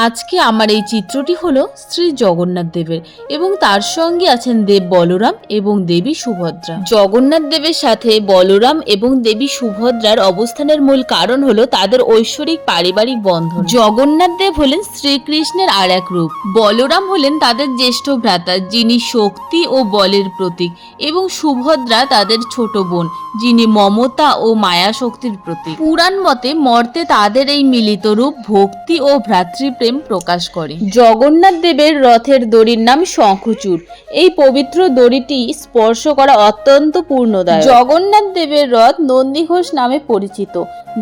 আজকে আমার এই চিত্রটি হলো শ্রী জগন্নাথ দেবের এবং তার সঙ্গে আছেন দেব বলরাম এবং দেবী সুভদ্রা। জগন্নাথ দেবের সাথে বলরাম এবং দেবী সুভদ্রার অবস্থানের মূল কারণ হলো তাদের ঐশ্বরিক পারিবারিক বন্ধন। জগন্নাথ দেব হলেন শ্রীকৃষ্ণের আর এক রূপ, বলরাম হলেন তাদের জ্যেষ্ঠ ভ্রাতা যিনি শক্তি ও বলের প্রতীক, এবং সুভদ্রা তাদের ছোট বোন যিনি মমতা ও মায়া শক্তির প্রতীক। পুরাণ মতে মর্তে তাদের এই মিলিত রূপ ভক্তি ও ভ্রাতৃপ্রেম প্রকাশ করে। জগন্নাথ দেবের রথের দড়ির নাম শঙ্খচূড়। এই পবিত্র দড়িটি স্পর্শ করা অত্যন্ত পূর্ণদায়ক। জগন্নাথ দেবের রথ নন্দীঘোষ নামে পরিচিত,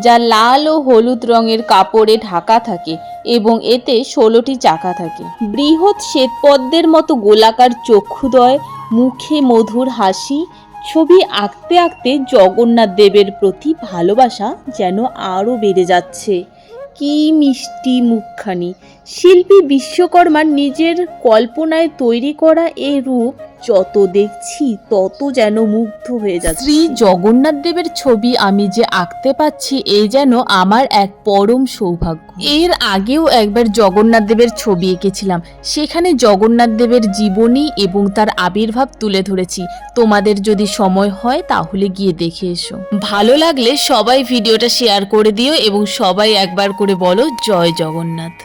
যা লাল ও হলুদ রঙের কাপড়ে ঢাকা থাকে এবং এতে 16টি চাকা থাকে। বৃহৎ শ্বেতপদ্মের মতো গোলাকার চক্ষুদ্বয়, মুখে মধুর হাসি, ছবি আঁকতে আঁকতে জগন্নাথ দেবের প্রতি ভালোবাসা যেন আরও বেড়ে যাচ্ছে। কি মিষ্টি মুখখানি! শিল্পী বিশ্বকর্মার নিজের কল্পনায় তৈরি করা এই রূপ যত দেখছি তত যেন মুগ্ধ হয়ে যাচ্ছে। শ্রী জগন্নাথ দেবের ছবি আমি যে আঁকতে পাচ্ছি এই যেন আমার এক পরম সৌভাগ্য। এর আগেও একবার জগন্নাথ দেবের ছবি এঁকেছিলাম, সেখানে জগন্নাথ দেবের জীবনী এবং তার আবির্ভাব তুলে ধরেছি। তোমাদের যদি সময় হয় তাহলে গিয়ে দেখে এসো। ভালো লাগলে সবাই ভিডিওটা শেয়ার করে দিও এবং সবাই একবার করে বলো জয় জগন্নাথ।